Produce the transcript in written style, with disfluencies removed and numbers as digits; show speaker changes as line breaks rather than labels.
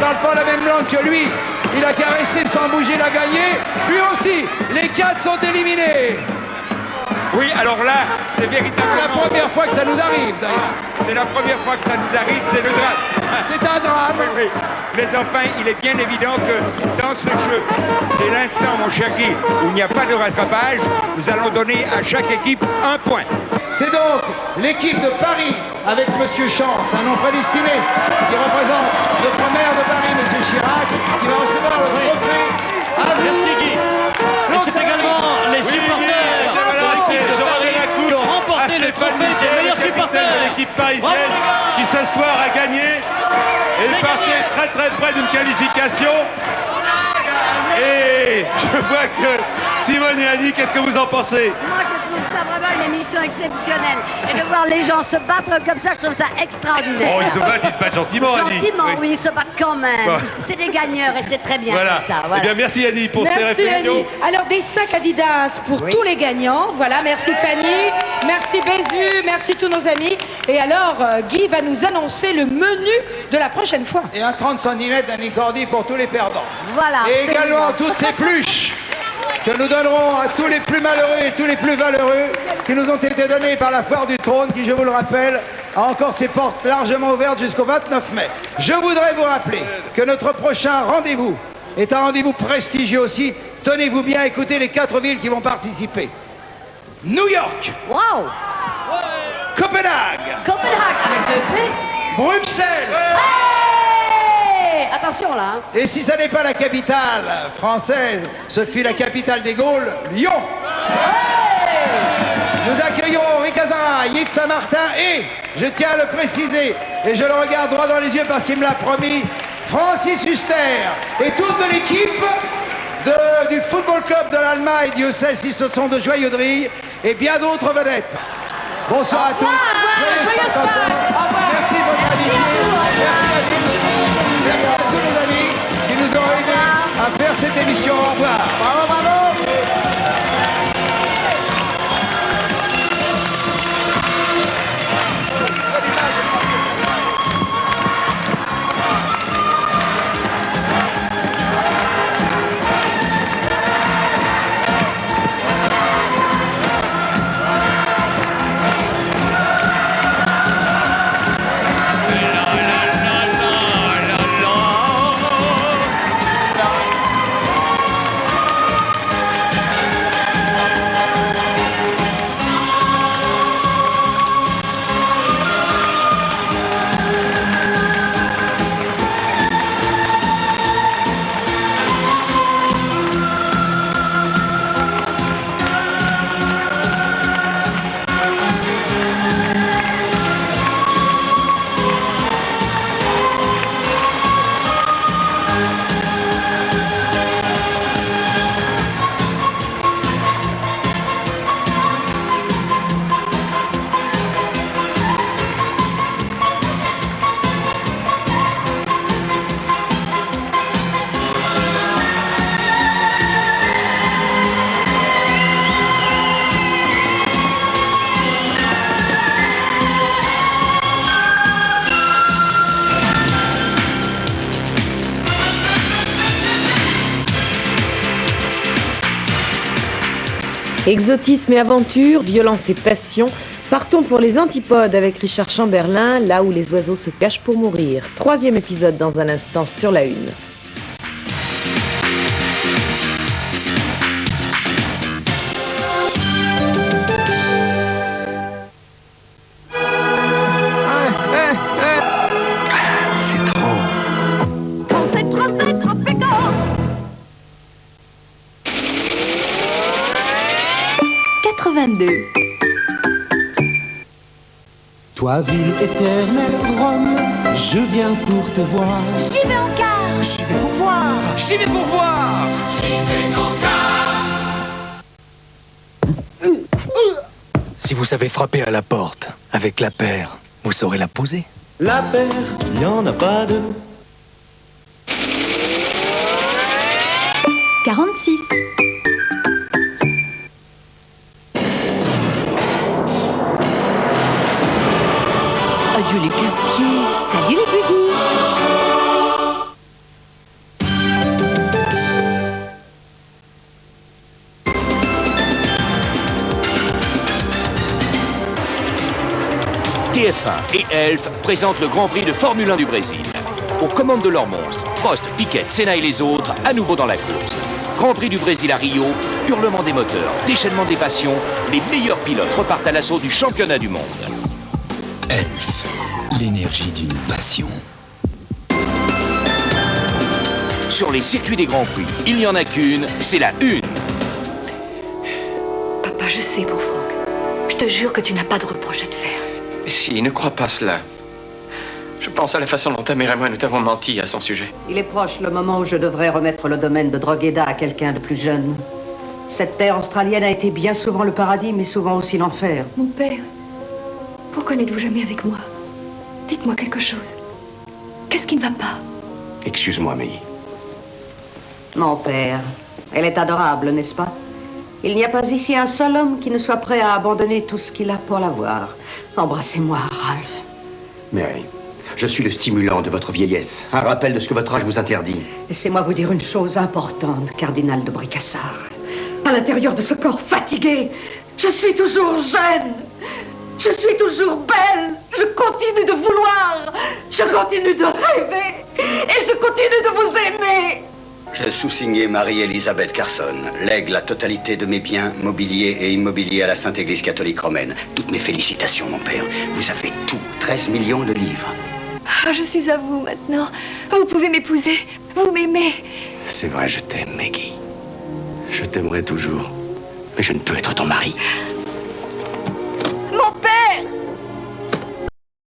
parle pas la même langue que lui. Il a qu'à rester sans bouger, il a gagné. Lui aussi, les 4 sont éliminés.
Oui, alors là, c'est véritablement...
C'est la première fois que ça nous arrive, d'ailleurs.
C'est la première fois que ça nous arrive, c'est le drame.
C'est un drame.
Oui, oui. Mais enfin, il est bien évident que dans ce jeu, dès l'instant, mon cher Guy, où il n'y a pas de rattrapage, nous allons donner à chaque équipe 1 point.
C'est donc l'équipe de Paris, avec Monsieur Chance, un nom prédestiné, qui représente notre maire de Paris, Monsieur Chirac, qui va recevoir le trophée.
Merci Guy. Et c'est également les supporters de l'équipe de Paris qui ont remporté le trophée des meilleurs supporters
de l'équipe parisienne qui ce soir a gagné et est passé très très près d'une qualification. Et je vois que Simone et Annie, qu'est-ce que vous en pensez?
Moi, je trouve ça vraiment une émission exceptionnelle. Et de voir les gens se battre comme ça, je trouve ça extraordinaire.
Oh, ils se battent gentiment, Annie.
Gentiment, oui, ils se battent quand même.
Bon.
C'est des gagneurs et c'est très bien
Voilà.
comme ça. Voilà.
Eh bien, merci Annie pour ces
Merci
réflexions.
Annie. Alors des sacs Adidas pour tous les gagnants. Voilà, merci Fanny, merci Bézu, merci tous nos amis. Et alors Guy va nous annoncer le menu de la prochaine fois.
Et un 30 cm d'Anicordi pour tous les perdants.
Voilà.
Et
absolument.
également toutes ces pluches que nous donnerons à tous les plus malheureux et tous les plus valeureux qui nous ont été donnés par la Foire du Trône, qui, je vous le rappelle, a encore ses portes largement ouvertes jusqu'au 29 mai. Je voudrais vous rappeler que notre prochain rendez-vous est un rendez-vous prestigieux aussi. Tenez-vous bien, écoutez les 4 villes qui vont participer. New York,
Waouh.
Copenhague,
Copenhague avec 2 P.
Bruxelles.
Hey, attention là. Hein.
Et si ça n'est pas la capitale française, ce fut la capitale des Gaules, Lyon. Nous accueillerons Ricazara, Yves Saint-Martin et, je tiens à le préciser, et je le regarde droit dans les yeux parce qu'il me l'a promis, Francis Huster et toute l'équipe du Football Club de l'Allemagne, Dieu sait si ce sont de joyeux drilles, et bien d'autres vedettes. Bonsoir à tous. Joyeux Pâques. Merci de votre amitié. Merci à tous. Merci à tous nos amis qui nous ont aidés à faire cette émission. Au revoir. Bravo, bravo.
Exotisme et aventure, violence et passion, partons pour les antipodes avec Richard Chamberlain, là où les oiseaux se cachent pour mourir. 3e épisode dans un instant sur la une.
C'est trop.
On fait trop, c'est trop pécant. 82.
Toi, ville éternelle, Rome, je viens pour te voir.
J'y vais en car.
J'y vais pour voir.
J'y vais pour voir. Si vous savez frapper à la porte avec la paire, vous saurez la poser.
La paire, y en a pas deux.
46. Adieu les casse-pieds. Salut les buggy.
Dauphin et Elf présentent le Grand Prix de Formule 1 du Brésil. Aux commandes de leurs monstres, Prost, Piquet, Senna et les autres, à nouveau dans la course. Grand Prix du Brésil à Rio, hurlement des moteurs, déchaînement des passions, les meilleurs pilotes repartent à l'assaut du championnat du monde.
Elf, l'énergie d'une passion.
Sur les circuits des Grands Prix, il n'y en a qu'une, c'est la une.
Papa, je sais pour Franck. Je te jure que tu n'as pas de reproche à te faire.
Si, ne crois pas cela. Je pense à la façon dont ta mère et moi nous t'avons menti à son sujet.
Il est proche le moment où je devrais remettre le domaine de Drogheda à quelqu'un de plus jeune. Cette terre australienne a été bien souvent le paradis, mais souvent aussi l'enfer.
Mon père, pourquoi n'êtes-vous jamais avec moi? Dites-moi quelque chose. Qu'est-ce qui ne va pas?
Excuse-moi, Maggie.
Mon père, elle est adorable, n'est-ce pas? Il n'y a pas ici un seul homme qui ne soit prêt à abandonner tout ce qu'il a pour l'avoir. Embrassez-moi, Ralph.
Mary, je suis le stimulant de votre vieillesse. Un rappel de ce que votre âge vous interdit.
Laissez-moi vous dire une chose importante, cardinal de Bricassard. À l'intérieur de ce corps fatigué, je suis toujours jeune. Je suis toujours belle. Je continue de vouloir. Je continue de rêver. Et je continue de vous aimer.
Je sous-signé Marie-Elisabeth Carson, lègue la totalité de mes biens, mobiliers et immobiliers à la Sainte Église catholique romaine. Toutes mes félicitations, mon père. Vous avez tout, 13 millions de livres.
Ah, je suis à vous maintenant. Vous pouvez m'épouser. Vous m'aimez.
C'est vrai, je t'aime, Maggie. Je t'aimerai toujours. Mais je ne peux être ton mari.